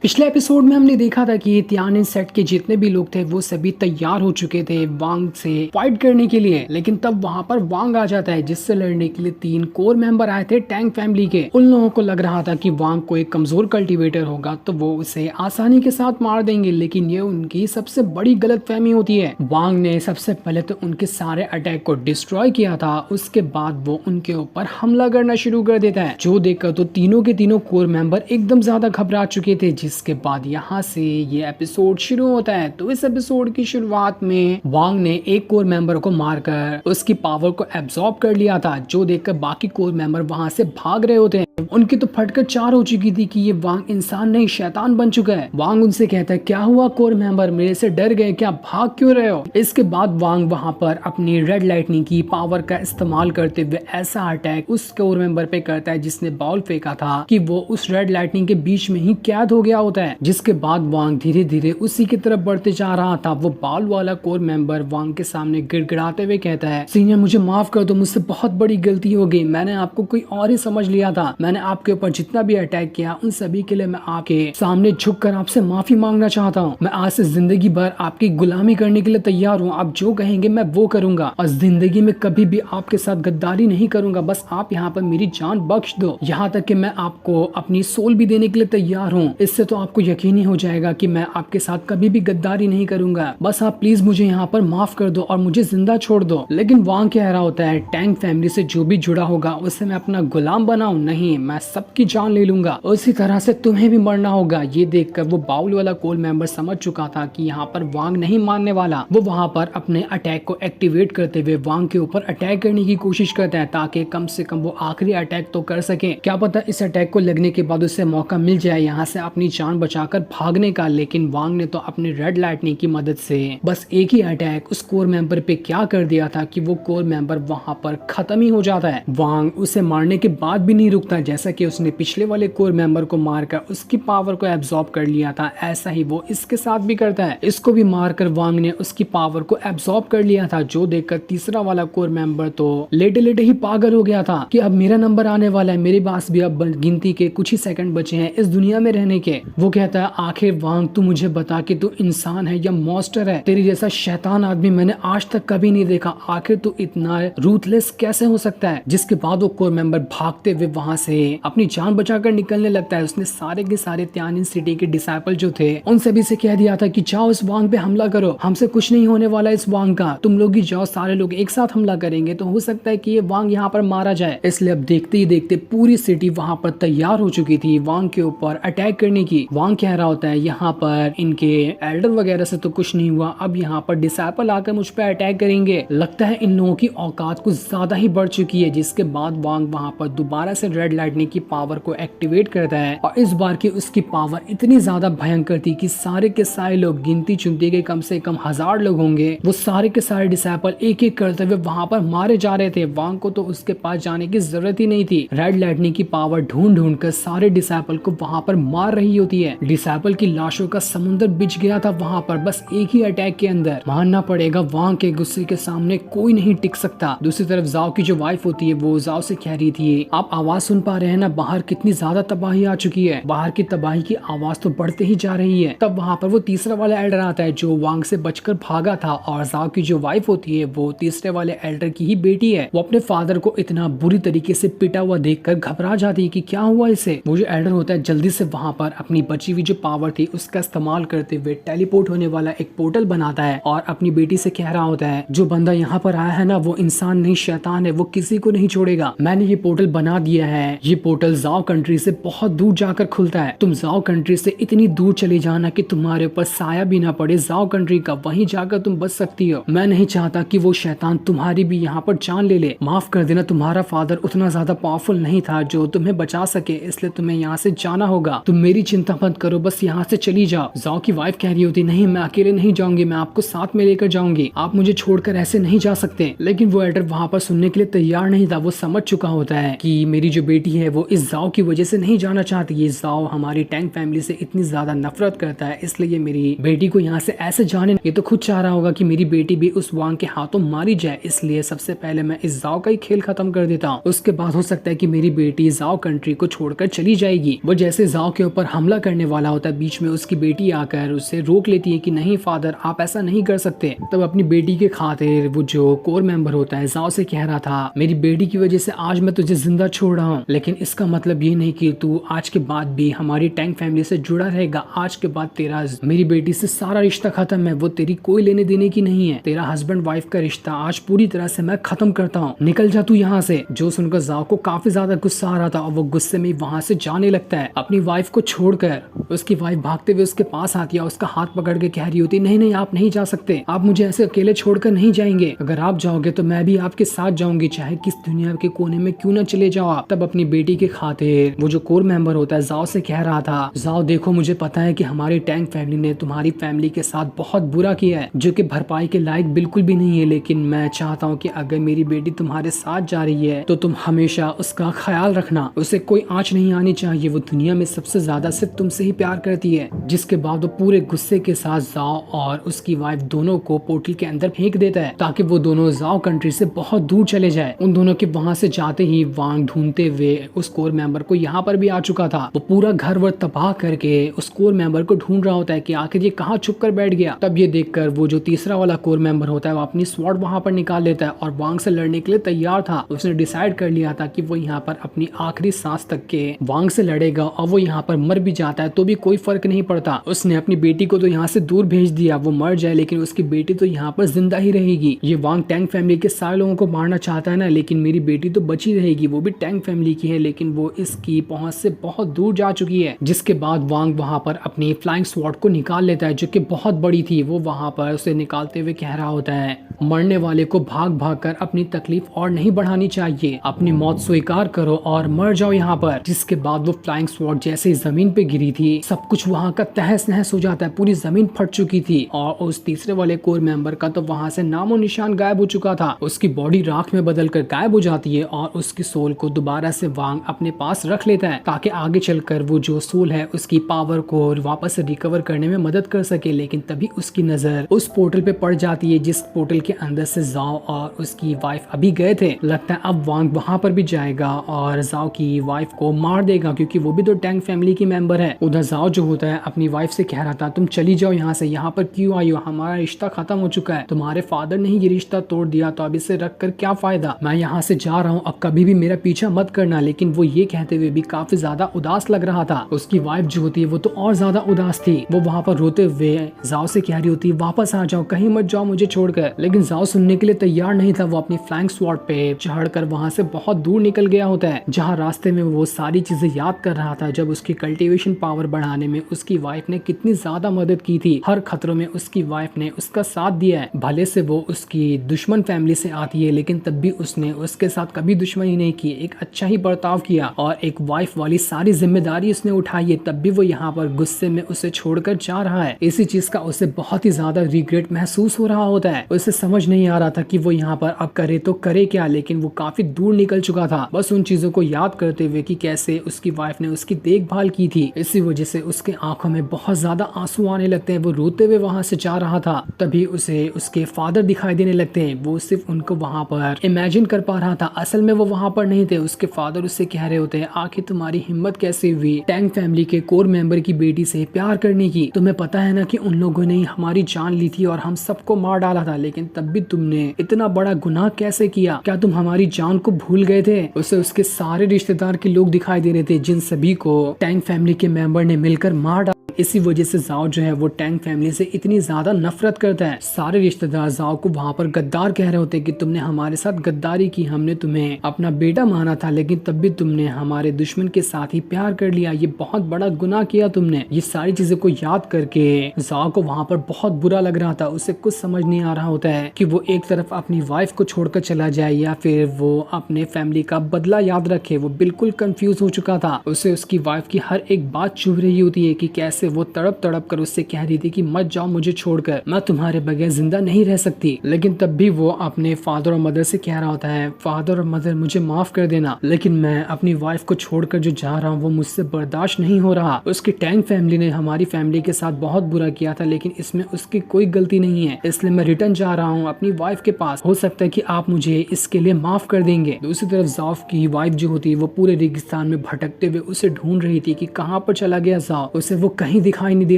पिछले एपिसोड में हमने देखा था कि तियानिन सेट के जितने भी लोग थे वो सभी तैयार हो चुके थे वांग से फाइट करने के लिए। लेकिन तब वहां पर वांग आ जाता है जिससे लड़ने के लिए 3 कोर मेंबर आए थे टैंग फैमिली के। उन लोगों को लग रहा था कि वांग कोई कमजोर कल्टीवेटर होगा तो वो उसे आसानी के साथ मार देंगे, लेकिन ये उनकी सबसे बड़ी गलतफहमी होती है। वांग ने सबसे पहले तो उनके सारे अटैक को डिस्ट्रॉय किया था, उसके बाद वो उनके ऊपर हमला करना शुरू कर देता है, जो देखकर तो तीनों के तीनों कोर मेंबर एकदम ज्यादा घबरा चुके थे। जिसके बाद यहाँ से ये एपिसोड शुरू होता है। तो इस एपिसोड की शुरुआत में वांग ने एक कोर मेंबर को मारकर उसकी पावर को एब्जॉर्ब कर लिया था, जो देखकर बाकी कोर मेंबर वहां से भाग रहे होते हैं। उनकी तो फटकर 4 हो चुकी थी कि ये वांग इंसान नहीं शैतान बन चुका है। वांग उनसे कहता है, क्या हुआ कोर मेंबर, मेरे से डर गए क्या, भाग क्यों रहे हो? इसके बाद वांग वहां पर अपनी रेड लाइटनिंग की पावर का इस्तेमाल करते हुए ऐसा अटैक उस कोर मेंबर पे करता है जिसने बॉल फेंका था कि वो उस रेड लाइटनिंग के बीच में ही कैद हो गया होता है। जिसके बाद वांग धीरे धीरे उसी की तरफ बढ़ते जा रहा था। वो बॉल वाला कोर मेंबर वांग के सामने गिड़गिड़ाते हुए कहता है, सीनियर मुझे माफ कर दो, मुझसे बहुत बड़ी गलती हो गई, मैंने आपको कोई और ही समझ लिया था। मैंने आपके ऊपर जितना भी अटैक किया उन सभी के लिए मैं आपके सामने झुककर आपसे माफी मांगना चाहता हूँ। मैं आज से जिंदगी भर आपकी गुलामी करने के लिए तैयार हूँ। आप जो कहेंगे मैं वो करूंगा और जिंदगी में कभी भी आपके साथ गद्दारी नहीं करूंगा। बस आप यहाँ पर मेरी जान बख्श दो, यहाँ तक कि मैं आपको अपनी सोल भी देने के लिए तैयार हूँ। इससे तो आपको यकीन ही हो जाएगा कि मैं आपके साथ कभी भी गद्दारी नहीं करूंगा। बस आप प्लीज मुझे यहाँ पर माफ कर दो और मुझे जिंदा छोड़ दो। लेकिन वांग कह रहा होता है, टैंग फैमिली से जो भी जुड़ा होगा उसे मैं अपना गुलाम बनाऊं नहीं, मैं सबकी जान ले लूंगा। उसी तरह से तुम्हें भी मरना होगा। ये देखकर वो बाउल वाला कोर मेंबर समझ चुका था कि यहाँ पर वांग नहीं मानने वाला। वो वहां पर अपने अटैक को एक्टिवेट करते हुए वांग के ऊपर अटैक करने की कोशिश करता है ताकि कम से कम वो आखिरी अटैक तो कर सके। क्या पता इस अटैक को लगने के बाद उसे मौका मिल जाए यहाँ से अपनी जान बचाकर भागने का। लेकिन वांग ने तो अपनी रेड लाइटनिंग की मदद से बस एक ही अटैक उस कोर मेंबर पे क्या कर दिया था कि वो कोर मेंबर वहां पर खत्म ही हो जाता है। वांग उसे मारने के बाद भी नहीं रुकता, जैसा कि उसने पिछले वाले कोर मेंबर को मारकर उसकी पावर को एब्जॉर्ब कर लिया था, ऐसा ही वो इसके साथ भी करता है। इसको भी मारकर वांग ने उसकी पावर को एब्जॉर्ब कर लिया था, जो देखकर तीसरा वाला कोर मेंबर तो लेटे लेटे ही पागल हो गया था कि अब मेरा नंबर आने वाला है, मेरे पास भी अब गिनती के कुछ ही सेकंड बचे हैं इस दुनिया में रहने के। वो कहता है, आखिर वांग तू मुझे बता कि तू इंसान है या मॉन्स्टर है? तेरी जैसा शैतान आदमी मैंने आज तक कभी नहीं देखा। आखिर तू इतना रूथलेस कैसे हो सकता है? जिसके बाद वो कोर मेंबर भागते हुए वहां से अपनी जान बचाकर निकलने लगता है। उसने सारे के सारे तियानिन सिटी के डिसाइपल जो थे उन सभी से कह दिया था कि जाओ इस वांग पे हमला करो, हमसे कुछ नहीं होने वाला इस वांग का, तुम लोग ही जाओ, सारे लोग एक साथ हमला करेंगे तो हो सकता है कि ये वांग यहाँ पर मारा जाए। इसलिए अब देखते ही देखते पूरी सिटी वहां पर तैयार हो चुकी थी वांग के ऊपर अटैक करने की। वांग कह रहा होता है, यहाँ पर इनके एल्डर वगैरह से तो कुछ नहीं हुआ, अब यहाँ पर डिसाइपल आकर मुझ पर अटैक करेंगे। लगता है इन लोगों की औकात कुछ ज्यादा ही बढ़ चुकी है। जिसके बाद वांग वहां पर दोबारा से रेड लाइटनिंग की पावर को एक्टिवेट करता है और इस बार की उसकी पावर इतनी ज्यादा भयंकर थी कि सारे के सारे लोग, गिनती चुनती के कम से कम 1000 लोग होंगे, वो सारे के सारे डिसाइपल एक एक करते हुए वहां पर मारे जा रहे थे। वांग को तो उसके पास जाने की जरूरत ही नहीं थी। रेड लाइटनिंग की पावर ढूंढ ढूंढ कर सारे डिसाइपल को वहां पर मार रही होती है। डिसाइपल की लाशों का समुद्र बिछ गया था वहां पर बस एक ही अटैक के अंदर। मानना पड़ेगा वांग के गुस्से के सामने कोई नहीं टिक सकता। दूसरी तरफ जाओ की जो वाइफ होती है वो जाओ से कह रही थी, आप आवाज सुन पा रहे हैं ना, बाहर कितनी ज्यादा तबाही आ चुकी है, बाहर की तबाही की आवाज तो बढ़ते ही जा रही है। तब वहां पर वो तीसरा वाला एल्डर आता है जो वांग से बचकर भागा था और जाओ की जो वाइफ होती है वो तीसरे वाले एल्डर की ही बेटी है। वो अपने फादर को इतना बुरी तरीके से पिटा हुआ देखकर घबरा जाती है कि क्या हुआ इसे। वो जो एल्डर होता है जल्दी से वहां पर अपनी बची हुई जो पावर थी उसका इस्तेमाल करते हुए टेलीपोर्ट होने वाला एक पोर्टल बनाता है और अपनी बेटी से कह रहा होता है, जो बंदा यहाँ पर आया है ना वो इंसान नहीं शैतान है, वो किसी को नहीं छोड़ेगा। मैंने ये पोर्टल बना दिया है। ये पोर्टल जाओ कंट्री से बहुत दूर जाकर खुलता है। तुम जाओ कंट्री से इतनी दूर चले जाना कि तुम्हारे ऊपर साया भी ना पड़े जाओ कंट्री का, वहीं जाकर तुम बच सकती हो। मैं नहीं चाहता कि वो शैतान तुम्हारी भी यहाँ पर जान ले ले। माफ कर देना, तुम्हारा फादर उतना ज्यादा पावरफुल नहीं था जो तुम्हें बचा सके, इसलिए तुम्हें यहाँ से जाना होगा। तुम मेरी चिंता मत करो, बस यहाँ से चली जाओ। जाओ की वाइफ कह रही होती, नहीं मैं अकेले नहीं जाऊंगी, मैं आपको साथ में लेकर जाऊंगी, आप मुझे छोड़कर ऐसे नहीं जा सकते। लेकिन वो एल्डर वहां पर सुनने के लिए तैयार नहीं था। वो समझ चुका होता है कि मेरी जो बेटी बेटी है वो इस जाओ की वजह से नहीं जाना चाहती। ये जाओ हमारी टैंग फैमिली से इतनी ज्यादा नफरत करता है, इसलिए मेरी बेटी को यहाँ से ऐसे जाने, ये तो खुद चाह रहा होगा कि मेरी बेटी भी उस वांग के हाथों मारी जाए, इसलिए सबसे पहले मैं इस जाओ का ही खेल खत्म कर देता हूँ। उसके बाद हो सकता है कि मेरी बेटी जाओ कंट्री को छोड़कर चली जाएगी। वो जैसे जाओ के ऊपर हमला करने वाला होता है, बीच में उसकी बेटी आकर उसे रोक लेती है कि नहीं फादर आप ऐसा नहीं कर सकते। तब अपनी बेटी के खातिर वो जो कोर मेंबर होता है जाओ से कह रहा था मेरी बेटी की वजह से आज मैं तुझे जिंदा छोड़ रहा हूँ, लेकिन इसका मतलब ये नहीं कि तू आज के बाद भी हमारी टैंग फैमिली से जुड़ा रहेगा। आज के बाद तेरा मेरी बेटी से सारा रिश्ता खत्म है, वो तेरी कोई लेने देने की नहीं है। तेरा हस्बैंड वाइफ का रिश्ता आज पूरी तरह से मैं खत्म करता हूँ, निकल जा तू यहाँ से। जो सुनकर जाओ को काफी ज्यादा गुस्सा आ रहा था और वो गुस्से में वहां से जाने लगता है अपनी वाइफ को छोड़कर। उसकी वाइफ भागते हुए उसके पास आती है, उसका हाथ पकड़ के कह रही होती नहीं नहीं आप नहीं जा सकते, आप मुझे ऐसे अकेले छोड़कर नहीं जाएंगे, अगर आप जाओगे तो मैं भी आपके साथ जाऊंगी, चाहे किस दुनिया के कोने में क्यों ना चले जाओ आप। तब अपनी बेटी के खातिर वो जो कोर मेंबर होता है जाओ से कह रहा था जाओ देखो मुझे पता है कि हमारी टैंग फैमिली ने तुम्हारी फैमिली के साथ बहुत बुरा किया है जो कि भरपाई के लायक बिल्कुल भी नहीं है, लेकिन मैं चाहता हूँ कि अगर मेरी बेटी तुम्हारे साथ जा रही है तो तुम हमेशा उसका ख्याल रखना, उसे कोई आंच नहीं आनी चाहिए, वो दुनिया में सबसे ज्यादा सिर्फ तुमसे ही प्यार करती है। जिसके बाद वो पूरे गुस्से के साथ जाओ और उसकी वाइफ दोनों को पोर्टल के अंदर फेंक देता है ताकि वो दोनों जाओ कंट्री से बहुत दूर चले जाए। उन दोनों के वहां से जाते ही वांग ढूंढते हुए उस कोर मेंबर को यहाँ पर भी आ चुका था। वो पूरा घर वर तबाह करके उस कोर मेंबर को ढूंढ रहा होता है कि आखिर ये कहाँ छुप कर बैठ गया। तब ये देखकर वो जो तीसरा वाला कोर मेंबर होता है वो अपनी स्वॉर्ड वहां पर निकाल लेता है और वांग से लड़ने के लिए तैयार था। उसने डिसाइड कर लिया था कि वो यहाँ पर अपनी आखिरी सांस तक के वांग से लड़ेगा और वो यहाँ पर मर भी जाता है तो भी कोई फर्क नहीं पड़ता। उसने अपनी बेटी को तो यहाँ से दूर भेज दिया, वो मर जाए लेकिन उसकी बेटी तो यहाँ पर जिंदा ही रहेगी। ये वांग टैंग फैमिली के सारे लोगों को मारना चाहता है ना, लेकिन मेरी बेटी तो बची रहेगी, वो भी टैंग फैमिली की है, लेकिन वो इसकी पहुंच से बहुत दूर जा चुकी है। जिसके बाद वांग वहां पर अपनी फ्लाइंग स्वॉर्ड को निकाल लेता है जो कि बहुत बड़ी थी। वो वहां पर उसे निकालते हुए कह रहा होता है मरने वाले को भाग भाग कर अपनी तकलीफ और नहीं बढ़ानी चाहिए, अपनी मौत स्वीकार करो और मर जाओ यहाँ पर। जिसके बाद वो फ्लाइंग स्वॉर्ड जैसे जमीन पे गिरी थी सब कुछ वहाँ का तहस नहस हो जाता है, पूरी जमीन फट चुकी थी और उस तीसरे वाले कोर मेंबर का तो वहां से नामो निशान गायब हो चुका था। उसकी बॉडी राख में बदल कर गायब हो जाती है और उसकी सोल को दोबारा से वांग अपने पास रख लेता है ताकि आगे चलकर वो जो सोल है उसकी पावर को वापस से रिकवर करने में मदद कर सके। लेकिन तभी उसकी नजर उस पोर्टल पे पड़ जाती है जिस पोर्टल के अंदर से जाओ और उसकी वाइफ अभी गए थे। लगता है अब वांग वहां पर भी जाएगा और जाओ की वाइफ को मार देगा क्योंकि वो भी तो टैंग फैमिली की मेंबर है। उधर जाओ जो होता है अपनी वाइफ से कह रहा था तुम चली जाओ यहाँ से, यहाँ पर क्यों आई हो, हमारा रिश्ता खत्म हो चुका है, तुम्हारे फादर ने ही ये रिश्ता तोड़ दिया तो अब इसे रख कर क्या फायदा, मैं यहाँ से जा रहा हूँ, अब कभी भी मेरा पीछा मत करना। लेकिन वो ये कहते हुए भी काफी ज्यादा उदास लग रहा था। उसकी वाइफ जो होती है वो तो और ज्यादा उदास थी, वो वहाँ पर रोते हुए जाओ से कह रही होती वापस आ जाओ, कहीं मत जाओ मुझे छोड़कर। लेकिन जाओ सुनने के लिए तैयार नहीं था। वो अपनी फ्लाइंग स्वॉर्ड पे चढ़कर वहाँ से बहुत दूर निकल गया होता है जहाँ रास्ते में वो सारी चीजें याद कर रहा था जब उसकी कल्टीवेशन पावर बढ़ाने में उसकी वाइफ ने कितनी ज्यादा मदद की थी। हर खतरों में उसकी वाइफ ने उसका साथ दिया है, भले से वो उसकी दुश्मन फैमिली से आती है लेकिन तब भी उसने उसके साथ कभी दुश्मनी नहीं की, एक अच्छा ही बर्ताव किया और एक वाइफ वाली सारी जिम्मेदारी उसने उठाई है। तब भी वो यहाँ पर गुस्से में उसे छोड़कर जा रहा है। इसी चीज का उसे बहुत ही ज्यादा रिग्रेट महसूस हो रहा होता है। उसे समझ नहीं आ रहा था कि वो यहाँ पर अब करे तो करे क्या, लेकिन वो काफी दूर निकल चुका था बस उन चीजों को याद करते हुए कि कैसे उसकी वाइफ ने उसकी देखभाल की थी। इसी वजह से उसके आंखों में बहुत ज्यादा आंसू आने लगते हैं। वो रोते हुए वहां से जा रहा था तभी उसे उसके फादर दिखाई देने लगते हैं। वो सिर्फ उनको वहां पर इमेजिन कर पा रहा था, असल में वो वहां पर नहीं थे। उसके फादर उससे कह रहे होते हैं आखिर तुम्हारी हिम्मत कैसे हुई टैंग फैमिली के कोर मेंबर की बेटी से प्यार करने की, तुम्हें पता है ना कि उन लोगों ने हमारी जान ली थी और हम सबको मार डाला था, लेकिन तब भी तुमने इतना बड़ा गुनाह कैसे किया, क्या तुम हमारी जान को भूल गए थे। उसे उसके सारे रिश्तेदार के लोग दिखाई दे रहे थे जिन सभी को टैंग फैमिली के मेंबर ने मिलकर मार डाला। इसी वजह से जाओ जो है वो टैंग फैमिली से इतनी ज्यादा नफरत करता है। सारे रिश्तेदार जाओ को वहाँ पर गद्दार कह रहे होते हैं कि तुमने हमारे साथ गद्दारी की, हमने तुम्हें अपना बेटा माना था लेकिन तब भी तुमने हमारे दुश्मन के साथ ही प्यार कर लिया, ये बहुत बड़ा गुनाह किया तुमने। ये सारी चीजें को याद करके जाओ को वहाँ पर बहुत बुरा लग रहा था। उसे कुछ समझ नहीं आ रहा होता है कि वो एक तरफ अपनी वाइफ को छोड़कर चला जाए या फिर वो अपने फैमिली का बदला याद रखे। वो बिल्कुल कंफ्यूज हो चुका था। उसे उसकी वाइफ की हर एक बात चुभ रही होती है कि कैसे वो तड़प तड़प कर उससे कह रही थी कि मत जाओ मुझे छोड़कर, मैं तुम्हारे बगैर जिंदा नहीं रह सकती। लेकिन तब भी वो अपने फादर और मदर से कह रहा होता है फादर और मदर मुझे माफ कर देना, लेकिन मैं अपनी वाइफ को छोड़कर जो जा रहा हूँ वो मुझसे बर्दाश्त नहीं हो रहा। उसकी टैंक फैमिली ने हमारी फैमिली के साथ बहुत बुरा किया था, लेकिन इसमें उसकी कोई गलती नहीं है, इसलिए मैं रिटर्न जा रहा हूँ अपनी वाइफ के पास। हो सकता है कि आप मुझे इसके लिए माफ कर देंगे। दूसरी तरफ ज़ाओ की वाइफ जो होती है वो पूरे रेगिस्तान में भटकते हुए उसे ढूंढ रही थी कि कहाँ पर चला गया ज़ाओ। उसे वो कहीं दिखाई नहीं दे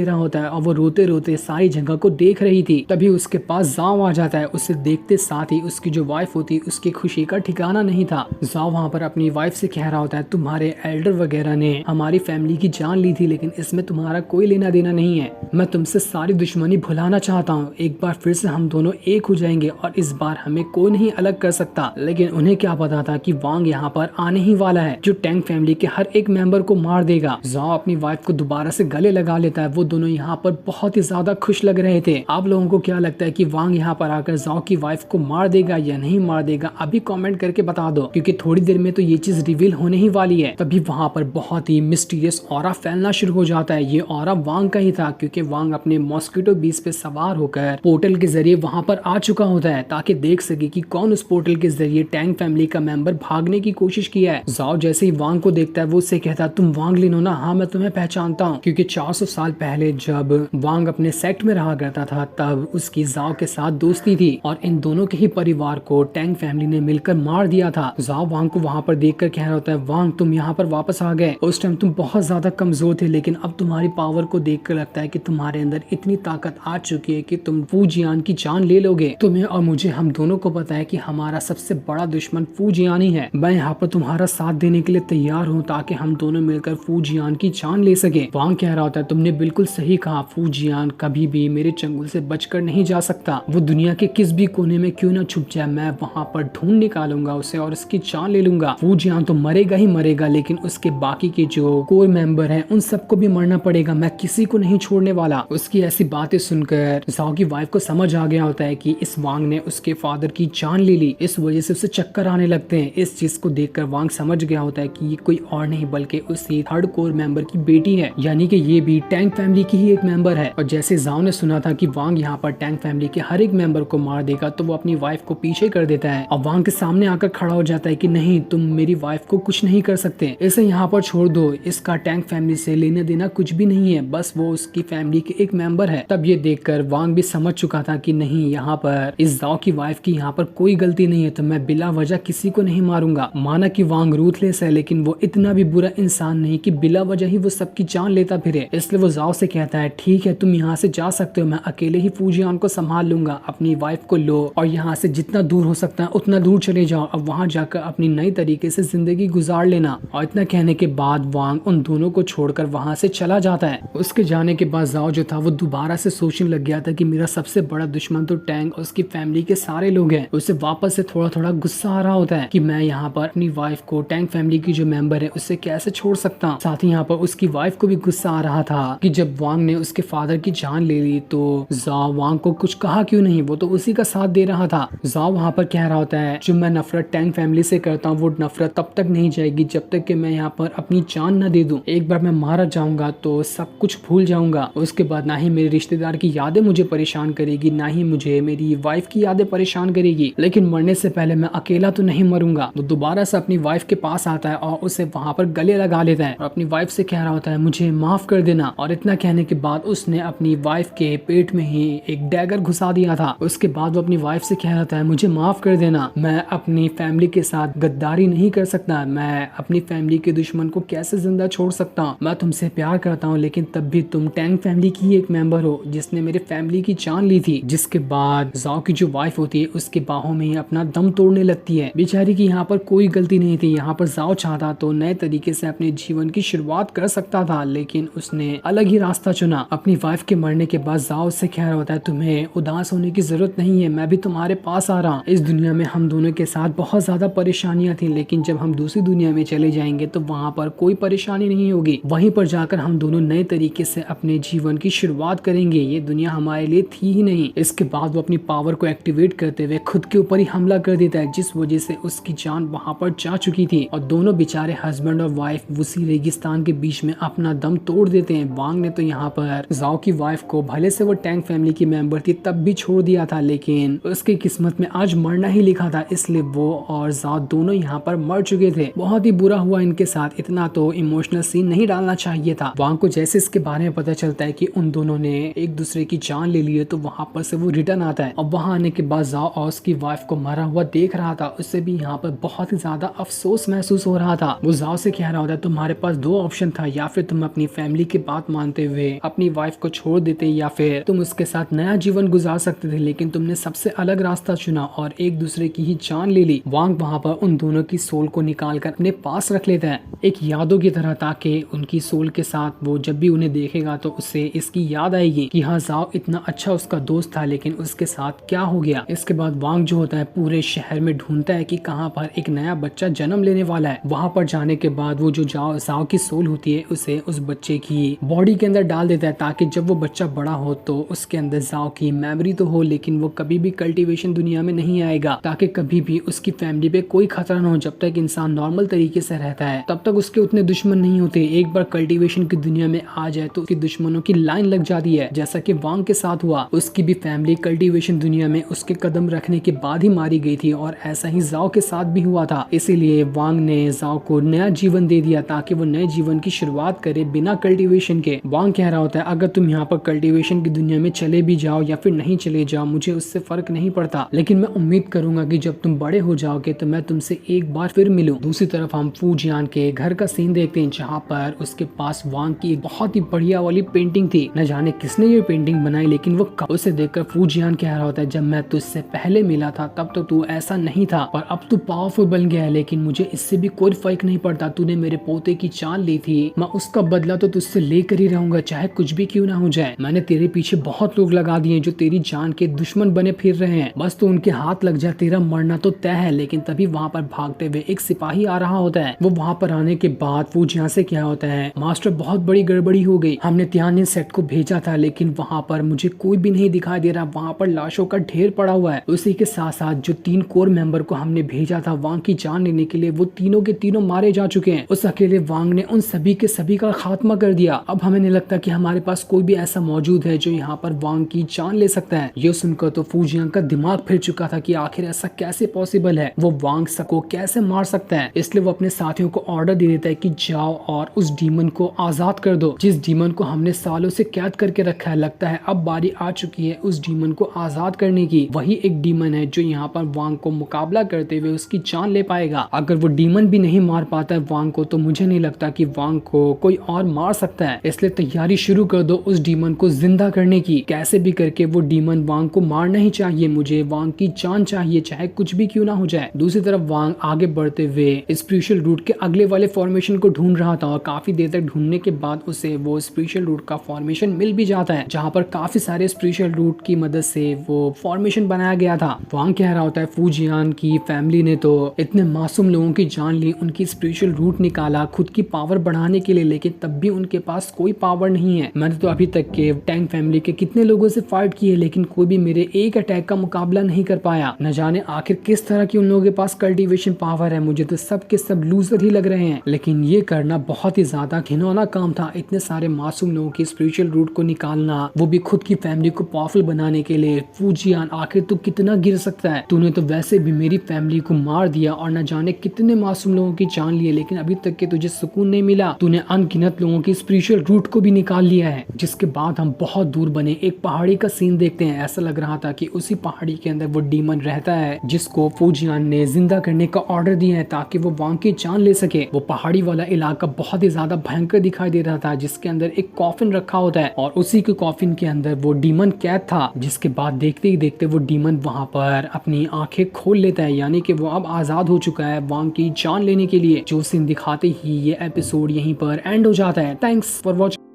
रहा होता है और वो रोते रोते सारी जगह को देख रही थी। तभी उसके पास ज़ाओ आ जाता है। उसे देखते साथ ही उसकी जो वाइफ होती है उसकी खुशी का ठिकाना नहीं था। ज़ाओ वहाँ पर अपनी वाइफ से कह रहा होता है, तुम्हारे एल्डर वगैरह ने हमारी फैमिली की जान ली थी, लेकिन इसमें तुम्हारा कोई लेना देना नहीं है। मैं तुमसे सारी दुश्मनी भुलाना चाहता हूँ। एक बार फिर से हम दोनों एक हो जाएंगे और इस बार हमें कोई नहीं अलग कर सकता। लेकिन उन्हें क्या पता था कि वांग यहाँ पर आने ही वाला है, जो टैंक फैमिली के हर एक मेंबर को मार देगा। ज़ाओ अपनी वाइफ को दोबारा से गले लगा लेता है। वो दोनों यहाँ पर बहुत ही ज्यादा खुश लग रहे थे। आप लोगों को क्या लगता है कि वांग यहाँ पर आकर ज़ाओ की वाइफ को मार देगा या नहीं मार देगा? अभी कमेंट करके बता दो, क्योंकि थोड़ी देर में तो ये चीज रिवील होने ही वाली है। तभी वहाँ पर बहुत ही मिस्टीरियस ऑरा फैलना शुरू हो जाता है। ये ऑरा वांग का ही था, क्योंकि वांग अपने मॉस्किटो बीस्ट पे सवार होकर पोर्टल के जरिए वहाँ पर आ चुका होता है, ताकि देख सके कि कौन उस पोर्टल के जरिए टैंक फैमिली का मेंबर भागने की कोशिश किया है। ज़ाओ जैसे ही वांग को देखता है वो उससे कहता है, तुम वांग लिन हो ना? हाँ मैं तुम्हें पहचानता हूँ, क्योंकि 400 साल पहले जब वांग अपने सेक्ट में रहा करता था तब उसकी ज़ाओ के साथ दोस्ती थी और इन दोनों के ही परिवार को टैंक फैमिली ने मिलकर मार दिया था। ज़ाओ वांग को वहाँ पर देखकर कह रहा होता है, वांग तुम यहाँ पर वापस आ गए। उस टाइम तुम बहुत ज्यादा कमजोर थे, लेकिन अब तुम्हारी पावर को देखकर लगता है कि तुम्हारे अंदर इतनी ताकत आ चुकी है कि तुम फूजियान की जान ले लोगे। तुम्हें और मुझे हम दोनों को पता है कि हमारा सबसे बड़ा दुश्मन फूजियान ही है। मैं यहाँ पर तुम्हारा साथ देने के लिए तैयार हूँ, ताकि हम दोनों मिलकर फूजियान की जान ले सके। वांग कह रहा होता है, तुमने बिल्कुल सही कहा, फूजियान कभी भी मेरे चंगुल से बचकर नहीं जा सकता। वो दुनिया के किस भी कोने में क्यों न छुप जाए, मैं वहाँ पर ढूंढ निकालूंगा उसे और उसकी जान ले लूंगा। फूजियान तो मरेगा ही मरेगा, लेकिन उसके बाकी के जो कोर मेंबर हैं उन सबको भी मरना पड़ेगा। मैं किसी को नहीं छोड़ने वाला। उसकी ऐसी बातें सुनकर ज़ाओ की वाइफ को समझ आ गया होता है कि इस वांग ने उसके फादर की जान ले ली, इस वजह से उसे चक्कर आने लगते हैं। इस चीज को देखकर वांग समझ गया होता है कि ये कोई और नहीं बल्कि उसी थर्ड कोर मेंबर की बेटी है, यानी कि ये भी टैंक फैमिली की ही एक मेंबर है। और जैसे ज़ाओ ने सुना था कि वांग यहाँ पर टैंक फैमिली के हर एक मेंबर को मार देगा, तो वो अपनी वाइफ को पीछे कर देता है और वांग के सामने आकर खड़ा हो जाता है कि नहीं, तुम मेरी वाइफ को कुछ नहीं कर सकते, इसे यहाँ पर छोड़ दो। इसका टैंक फैमिली से लेने देना कुछ भी नहीं है, बस वो उसकी फैमिली के एक मेंबर है। तब ये देखकर वांग भी समझ चुका था कि नहीं, यहाँ पर इस ज़ाओ की वाइफ की यहाँ पर कोई गलती नहीं है, तो मैं बिला वजह किसी को नहीं मारूंगा। माना कि वांग रूथलेस है, लेकिन वो इतना भी बुरा इंसान नहीं कि बिला वजह ही वो सबकी जान लेता फिरे। इसलिए वो ज़ाओ से कहता है, ठीक है तुम यहाँ से जा सकते हो, मैं अकेले ही फूजियान को संभाल लूंगा। अपनी वाइफ को लो और यहाँ से जितना दूर हो सकता है उतना दूर चले जाओ, अब वहाँ जाकर अपनी नई तरीके से जिंदगी गुजार लेना। और इतना कहने के बाद वांग उन दोनों को छोड़कर वहाँ से चला जाता है। उसके जाने के बाद ज़ाओ जो था वो दोबारा से सोचने लग गया था कि मेरा सबसे बड़ा दुश्मन तो टैंक और उसकी फैमिली के सारे लोग हैं। उसे वापस से थोड़ा थोड़ा गुस्सा आ रहा होता है कि मैं यहाँ पर अपनी वाइफ को टैंक फैमिली की जो मेंबर है उससे कैसे छोड़ सकता हूँ। साथ ही यहाँ पर उसकी वाइफ को भी गुस्सा आ रहा था कि जब वांग ने उसके फादर की जान ले ली तो ज़ाओ वांग को कुछ कहा क्यों नहीं, वो तो उसी का साथ दे रहा था। ज़ाओ वहाँ पर कह रहा होता है, जो मैं नफरत टैंक फैमिली से करता हूँ वो नफरत तब तक नहीं जाएगी जब तक कि मैं यहाँ पर अपनी जान न दे दूं। एक बार मैं मारा जाऊंगा तो सब कुछ भूल जाऊंगा। उसके बाद ना ही मेरे रिश्तेदार की यादें मुझे परेशान करेगी, ना ही मुझे मेरी वाइफ की यादें परेशान करेगी, लेकिन मरने से पहले मैं अकेला तो नहीं मरूंगा। वो दोबारा से अपनी वाइफ के पास आता है और उसे वहाँ पर गले लगा लेता है और अपनी वाइफ से कह रहा होता है, मुझे माफ कर देना। और इतना कहने के बाद उसने अपनी वाइफ के पेट में ही एक डैगर घुसा दिया था। उसके बाद वो अपनी वाइफ से कह रहा था, मुझे माफ कर देना, मैं अपनी फैमिली के साथ गद्दारी नहीं कर सकता, मैं अपनी फैमिली के दुश्मन को कैसे जिंदा छोड़ सकता हूँ। मैं तुमसे प्यार करता हूँ, लेकिन तब भी तुम टैंक फैमिली की एक मेंबर हो जिसने मेरे फैमिली की जान ली थी। जिसके बाद ज़ाओ की जो वाइफ होती है उसके बाहों में ही अपना दम तोड़ने लगती है। बेचारी की यहाँ पर कोई गलती नहीं थी। यहाँ पर ज़ाओ चाहता तो नए तरीके से अपने जीवन की शुरुआत कर सकता था, लेकिन उसने अलग ही रास्ता चुना। अपनी वाइफ के मरने के बाद ज़ाओ से कह रहा होता है, तुम्हें उदास होने की जरूरत नहीं है, मैं भी तुम्हारे पास आ रहा हूँ। इस दुनिया में हम दोनों के साथ बहुत ज्यादा परेशानियां थी, लेकिन जब हम दूसरी दुनिया में चले जाएंगे तो वहाँ पर कोई परेशानी नहीं होगी। वहीं पर जाकर हम दोनों नए तरीके से अपने जीवन की शुरुआत करेंगे। ये दुनिया हमारे लिए थी ही नहीं। इसके बाद वो अपनी पावर को एक्टिवेट करते हुए खुद के ऊपर ही हमला कर देता है, जिस वजह से उसकी जान वहाँ पर जा चुकी थी और दोनों बेचारे हस्बैंड और वाइफ उसी रेगिस्तान के बीच में अपना दम तोड़ देते हैं। वांग ने तो यहाँ पर ज़ाओ की वाइफ को भले से वो टैंक फैमिली की मेंबर थी तब भी छोड़ दिया था, लेकिन उसकी किस्मत में आज मरना ही लिखा था, इसलिए वो और ज़ाओ दोनों यहाँ पर मर मर चुके थे। बहुत ही बुरा हुआ इनके साथ, इतना तो इमोशनल सीन नहीं डालना चाहिए था। वांग को जैसे इसके बारे में पता चलता है कि उन दोनों ने एक दूसरे की जान ले ली है तो वहाँ पर से वो रिटर्न आता है। अब वहाँ आने के बाद जाओ और उसकी वाइफ को मरा हुआ देख रहा था, उससे भी यहाँ पर बहुत ही ज्यादा अफसोस महसूस हो रहा था। वो जाओ से कह रहा होता है तुम्हारे पास दो ऑप्शन था, या फिर तुम अपनी फैमिली की बात मानते हुए अपनी वाइफ को छोड़ देते या फिर तुम उसके साथ नया जीवन गुजार सकते थे, लेकिन तुमने सबसे अलग रास्ता चुना और एक दूसरे की ही जान ले ली। वांग वहाँ पर उन दोनों की सोल को निकाल कर अपने पास रख लेता है एक यादों की तरह, ताकि उनकी सोल के साथ वो जब भी उन्हें देखेगा तो उससे इसकी याद आएगी कि हाँ जाओ इतना अच्छा उसका दोस्त था, लेकिन उसके साथ क्या हो गया। इसके बाद वांग जो होता है पूरे शहर में ढूंढता है कि कहाँ पर एक नया बच्चा जन्म लेने वाला है। वहाँ पर जाने के बाद वो जो जाओ की सोल होती है उसे उस बच्चे की बॉडी के अंदर डाल देता है, ताकि जब वो बच्चा बड़ा हो तो उसके अंदर जाओ की मेमोरी तो हो, लेकिन वो कभी भी कल्टीवेशन दुनिया में नहीं आएगा, ताकि कभी भी उसकी फैमिली पे कोई खतरा न हो। जब तक इंसान नॉर्मल तरीके से रहता है तब तक उसके उतने दुश्मन नहीं होते। एक बार कल्टीवेशन की दुनिया में आ जाए तो उसकी दुश्मनों की लाइन लग जाती है, जैसा कि वांग के साथ हुआ। उसकी भी फैमिली कल्टीवेशन दुनिया में उसके कदम रखने के बाद ही मारी गई थी, और ऐसा ही जाओ के साथ भी हुआ था। इसीलिए वांग ने जाओ को नया जीवन दे दिया ताकि वो नए जीवन की शुरुआत करे बिना कल्टीवेशन के। वांग कह रहा होता है अगर तुम यहाँ पर कल्टीवेशन की दुनिया में चले भी जाओ या फिर नहीं चले जाओ मुझे उससे फर्क नहीं पड़ता, लेकिन मैं उम्मीद करूंगा कि जब तुम बड़े हो जाओगे तो मैं तुमसे एक बार फिर मिलूं। दूसरी तरफ हम फूजियान के घर का सीन देखते हैं, जहाँ पर उसके पास वांग की एक बहुत ही बढ़िया वाली पेंटिंग थी। न जाने किसने ये पेंटिंग बनाई, लेकिन वो उसे देखकर फूजियान कह रहा होता है जब मैं तुझसे पहले मिला था तब तो तू ऐसा नहीं था, पर अब तू पावरफुल बन गया है, लेकिन मुझे इससे भी कोई फर्क नहीं पड़ता। तूने मेरे पोते की जान ली थी, मैं उसका बदला तो तुझसे लेकर ही रहूंगा, चाहे कुछ भी क्यों ना हो जाए। मैंने तेरे पीछे बहुत लोग लगा दिए जो तेरी जान के दुश्मन बने फिर रहे हैं, बस तू उनके हाथ लग जाए, तेरा मरना तो तय है। लेकिन तभी वहाँ पर भागते हुए एक सिपाही आ रहा होता है। वो वहाँ पर आने के बाद फूजियान से क्या होता है मास्टर बहुत बड़ी गड़बड़ी हो गई, हमने तियानिन सेट को भेजा था लेकिन वहाँ पर मुझे कोई भी नहीं दिखाई दे रहा, वहाँ पर लाशों का ढेर पड़ा हुआ है। उसी के साथ साथ जो 3 कोर मेंबर को हमने भेजा था वांग की जान लेने के लिए वो तीनों के तीनों मारे जा चुके हैं। उस अकेले वांग ने उन सभी के सभी का खात्मा कर दिया। अब हमें नहीं लगता कि हमारे पास कोई भी ऐसा मौजूद है जो यहाँ पर वांग की जान ले सकता है। ये सुनकर तो फूजियान का दिमाग फिर चुका था कि आखिर ऐसा कैसे पॉसिबल है, वो वांग को कैसे मार सकता है। इसलिए वो अपने साथियों को ऑर्डर दे देता है कि जाओ और उस डीमन को आजाद कर दो, जिस डीमन को हमने सालों से कैद करके रखा है। लगता है अब बारी आ चुकी है उस डीमन को आजाद करने की। वही एक डीमन है जो यहाँ पर वांग को मुकाबला करते हुए उसकी जान ले पाएगा। अगर वो डीमन भी नहीं मार पाता है वांग को तो मुझे नहीं लगता कि वांग को कोई और मार सकता है। इसलिए तैयारी शुरू कर दो उस डीमन को जिंदा करने की। कैसे भी करके वो डीमन वांग को मारना ही चाहिए, मुझे वांग की जान चाहिए, चाहे कुछ भी क्यों ना हो जाए। दूसरी तरफ वांग आगे बढ़ते हुए स्पिरिचुअल रूट के अगले वाले फॉर्मेशन को ढूंढ रहा था, और काफी देर तक ढूंढने के बाद उसे वो स्पिरिचुअल रूट का फॉर्मेशन मिल भी जाता है, जहाँ पर काफी सारे स्पिरिचुअल रूट की मदद से वो फॉर्मेशन बनाया गया था। वांग कह रहा होता है फूजियान की फैमिली ने तो इतने मासूम लोगों की जान ली, उनकी स्पिरिचुअल रूट निकाला खुद की पावर बढ़ाने के लिए, लेकिन तब भी उनके पास कोई पावर नहीं है। मैंने तो अभी तक के टैंग फैमिली के कितने लोगों से फाइट की है, लेकिन कोई भी मेरे एक अटैक का मुकाबला नहीं कर पाया। न जाने आखिर किस तरह की उन लोगों के पास कल्टीवेशन पावर है, मुझे तो सब के सब लूजर ही लग रहे हैं। लेकिन ये करना बहुत ही ज्यादा घिनौना काम था, इतने सारे मासूम लोगों की स्पिरिचुअल रूट को निकालना, वो भी खुद की फैमिली को पावरफुल बनाने के लिए। फूजियान आखिर तू कितना गिर सकता है, तूने तो वैसे भी मेरी फैमिली को मार दिया और न जाने कितने मासूम लोगों की जान लिए, लेकिन अभी तक के तुझे सुकून नहीं मिला। तूने अनगिनत लोगों की स्पिरिचुअल रूट को भी निकाल लिया है। जिसके बाद हम बहुत दूर बने एक पहाड़ी का सीन देखते हैं। ऐसा लग रहा था कि उसी पहाड़ी के अंदर वो डीमन रहता है जिसको फूजियान ने जिंदा करने का ऑर्डर दिया है ताकि वो वांग की जान ले सके। वो पहाड़ी वाला इलाका बहुत ही ज्यादा भयंकर दिखाई दे रहा था, जिसके अंदर एक कॉफिन रखा होता है और उसी के कॉफिन के अंदर वो डीमन कैद था। जिसके बाद देखते ही देखते वो डीमन वहां पर अपनी आंखें खोल लेता है, यानी कि वो अब आजाद हो चुका है वांग की जान लेने के लिए। जो सीन दिखाते ही ये एपिसोड यहीं पर एंड हो जाता है। Thanks for watching.